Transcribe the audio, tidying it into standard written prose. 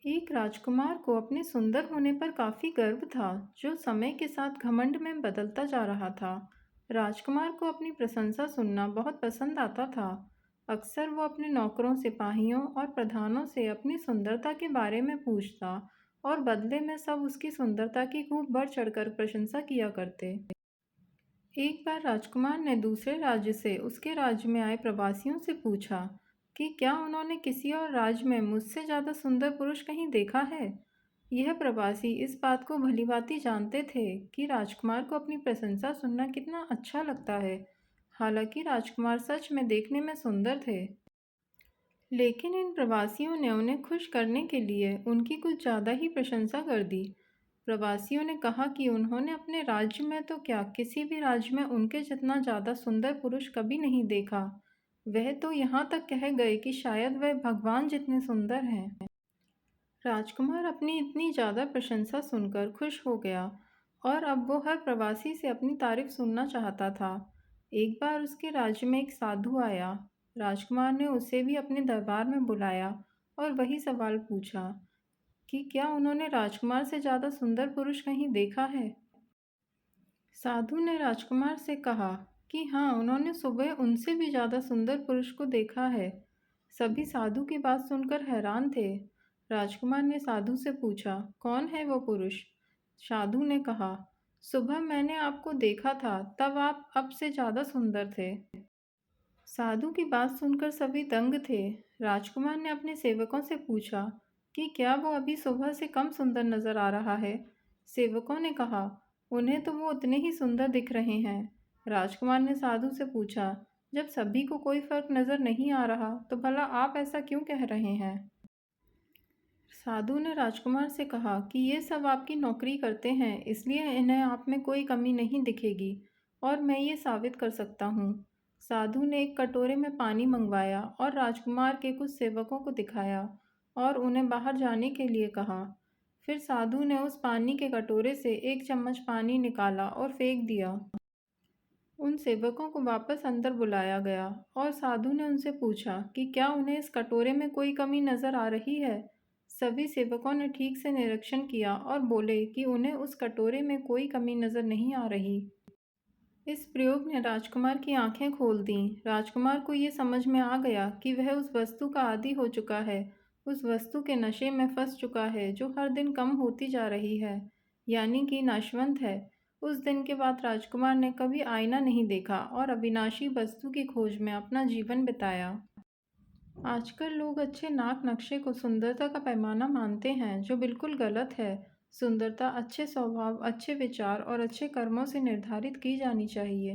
एक राजकुमार को अपने सुंदर होने पर काफी गर्व था, जो समय के साथ घमंड में बदलता जा रहा था। राजकुमार को अपनी प्रशंसा सुनना बहुत पसंद आता था। अक्सर वो अपने नौकरों, सिपाहियों और प्रधानों से अपनी सुंदरता के बारे में पूछता, और बदले में सब उसकी सुंदरता की खूब बढ़ चढ़कर प्रशंसा किया करते। एक बार राजकुमार ने दूसरे राज्य से उसके राज्य में आए प्रवासियों से पूछा कि क्या उन्होंने किसी और राज्य में मुझसे ज़्यादा सुंदर पुरुष कहीं देखा है। यह प्रवासी इस बात को भलीभांति जानते थे कि राजकुमार को अपनी प्रशंसा सुनना कितना अच्छा लगता है। हालांकि राजकुमार सच में देखने में सुंदर थे, लेकिन इन प्रवासियों ने उन्हें खुश करने के लिए उनकी कुछ ज़्यादा ही प्रशंसा कर दी। प्रवासियों ने कहा कि उन्होंने अपने राज्य में तो क्या, किसी भी राज्य में उनके जितना ज़्यादा सुंदर पुरुष कभी नहीं देखा। वह तो यहाँ तक कह गए कि शायद वह भगवान जितने सुंदर हैं। राजकुमार अपनी इतनी ज़्यादा प्रशंसा सुनकर खुश हो गया, और अब वो हर प्रवासी से अपनी तारीफ सुनना चाहता था। एक बार उसके राज्य में एक साधु आया। राजकुमार ने उसे भी अपने दरबार में बुलाया और वही सवाल पूछा कि क्या उन्होंने राजकुमार से ज़्यादा सुंदर पुरुष कहीं देखा है। साधु ने राजकुमार से कहा कि हाँ, उन्होंने सुबह उनसे भी ज़्यादा सुंदर पुरुष को देखा है। सभी साधु की बात सुनकर हैरान थे। राजकुमार ने साधु से पूछा, कौन है वो पुरुष। साधु ने कहा, सुबह मैंने आपको देखा था, तब आप अब से ज़्यादा सुंदर थे। साधु की बात सुनकर सभी दंग थे। राजकुमार ने अपने सेवकों से पूछा कि क्या वो अभी सुबह से कम सुंदर नजर आ रहा है। सेवकों ने कहा, उन्हें तो वो उतने ही सुंदर दिख रहे हैं। राजकुमार ने साधु से पूछा, जब सभी को कोई फर्क नजर नहीं आ रहा, तो भला आप ऐसा क्यों कह रहे हैं। साधु ने राजकुमार से कहा कि ये सब आपकी नौकरी करते हैं, इसलिए इन्हें आप में कोई कमी नहीं दिखेगी, और मैं ये साबित कर सकता हूँ। साधु ने एक कटोरे में पानी मंगवाया और राजकुमार के कुछ सेवकों को दिखाया और उन्हें बाहर जाने के लिए कहा। फिर साधु ने उस पानी के कटोरे से एक चम्मच पानी निकाला और फेंक दिया। उन सेवकों को वापस अंदर बुलाया गया और साधु ने उनसे पूछा कि क्या उन्हें इस कटोरे में कोई कमी नजर आ रही है। सभी सेवकों ने ठीक से निरीक्षण किया और बोले कि उन्हें उस कटोरे में कोई कमी नजर नहीं आ रही। इस प्रयोग ने राजकुमार की आंखें खोल दीं। राजकुमार को ये समझ में आ गया कि वह उस वस्तु का आदी हो चुका है, उस वस्तु के नशे में फंस चुका है जो हर दिन कम होती जा रही है, यानी कि नाशवंत है। उस दिन के बाद राजकुमार ने कभी आईना नहीं देखा और अविनाशी वस्तु की खोज में अपना जीवन बिताया। आजकल लोग अच्छे नाक नक्शे को सुंदरता का पैमाना मानते हैं, जो बिल्कुल गलत है। सुंदरता अच्छे स्वभाव, अच्छे विचार और अच्छे कर्मों से निर्धारित की जानी चाहिए।